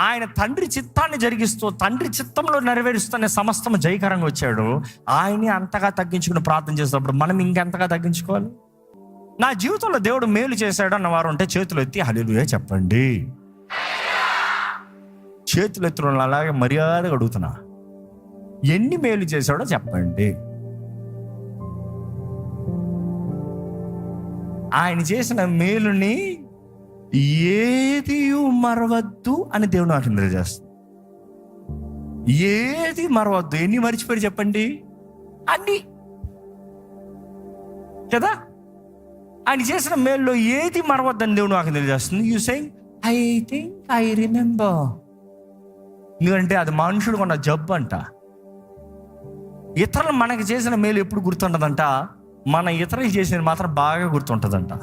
ఆయన తండ్రి చిత్తాన్ని జరిగిస్తూ తండ్రి చిత్తంలో నెరవేరుస్తున్న సమస్తం జయకరంగా వచ్చాడు. ఆయన్ని అంతగా తగ్గించుకుని ప్రార్థన చేసినప్పుడు మనం ఇంకెంతగా తగ్గించుకోవాలి? నా జీవితంలో దేవుడు మేలు చేశాడు అన్న వారు ఉంటే చేతులు ఎత్తి హల్లెలూయా చెప్పండి. చేతులు ఎత్తున అలాగే మర్యాదగా అడుగుతున్నా, ఎన్ని మేలు చేశాడో చెప్పండి. ఆయన చేసిన మేలుని ఏది మరవద్దు అని దేవుడు నాకు తెలియజేస్తుంది. ఏది మరవద్దు. ఎన్ని మర్చిపోయి చెప్పండి? అన్ని కదా. ఆయన చేసిన మేలులో ఏది మరవద్దు అని దేవుడు నాకు తెలియజేస్తుంది. You saying I think I remember. ఎందుకంటే అది మనుషుడు కొన్న జబ్బు అంట. ఇతరులు మనకి చేసిన మేలు ఎప్పుడు గుర్తుంటుందంట, మన ఇతరులు చేసినది మాత్రం బాగా గుర్తుంటుందంట.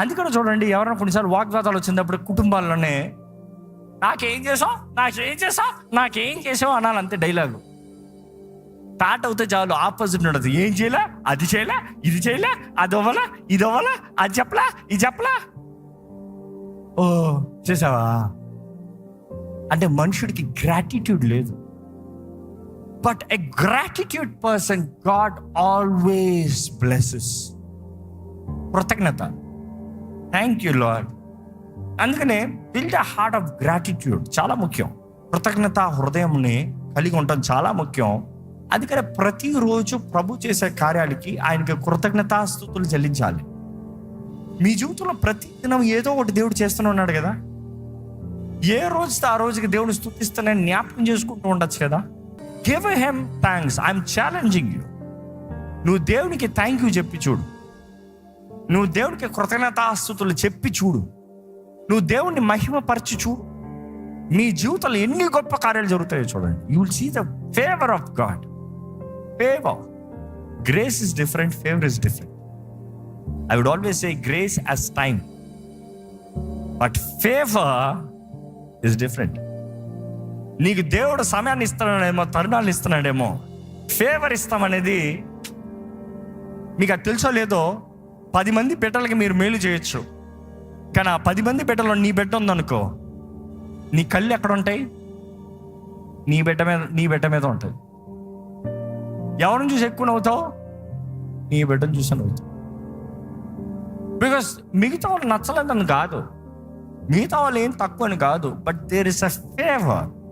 అందుకని చూడండి, ఎవరైనా కొన్నిసార్లు వాగ్వాదాలు వచ్చినప్పుడు కుటుంబాల్లోనే నాకేం చేసావు అనాలంతే డైలాగు. స్టార్ట్ అవుతే చాలు ఆపోజిట్ ఉండదు. ఏం చేయలే, అది చేయలే, ఇది చేయలే, అది అవ్వలా, ఇది అవ్వలా, అది చెప్పలా, ఇది చెప్పలా. ఓ చేసావా అంటే మనుషుడికి గ్రాటిట్యూడ్ లేదు. But a gratitude person God always blesses. కృతజ్ఞత. Thank you Lord. అందుకనే build a heart of gratitude చాలా ముఖ్యం. కృతజ్ఞత హృదయంని కలిగి ఉండటం చాలా ముఖ్యం. అందుకనే ప్రతిరోజు ప్రభు చేసే కార్యాలకి ఆయనకి కృతజ్ఞతాస్తుతులు చెల్లించాలి. మీ జీవితంలో ప్రతి దినం ఏదో ఒకటి దేవుడు చేస్తూనే ఉన్నాడు కదా. ఏ రోజుతో ఆ రోజుకి దేవుడు స్తుతిస్తూనే జ్ఞాపకం చేసుకుంటూ ఉండొచ్చు కదా. Give him thanks. I'm challenging you. నువ్వు దేవునికి థ్యాంక్ యూ చెప్పి చూడు. నువ్వు దేవునికి కృతజ్ఞతాస్తుతులు చెప్పి చూడు. నువ్వు దేవుణ్ణి మహిమపరిచి చూడు. మీ జీవితంలో ఎన్ని గొప్ప కార్యాలు జరుగుతాయో చూడండి. You will see the favour of God. Favour. Grace is different, favour is different. I would always say grace as time, but favour is different. నీకు దేవుడు సమయాన్ని ఇస్తున్నాడేమో, తరుణాలు ఇస్తున్నాడేమో. ఫేవర్ ఇస్తామనేది మీకు అది తెలుసో లేదో, 10 మంది బిడ్డలకి మీరు మేలు చేయొచ్చు. కానీ ఆ 10 మంది బిడ్డలో నీ బిడ్డ ఉందనుకో, నీ కళ్ళు ఎక్కడ ఉంటాయి? నీ బిడ్డ మీద ఉంటాయి. ఎవరిని చూసి ఎక్కువ నవ్వుతావు? నీ బిడ్డను చూసి నవ్వుతావు. బికాస్ మిగతా వాళ్ళు నచ్చలేదని కాదు, మిగతా వాళ్ళు ఏం తక్కువ అని కాదు, but there is a favour.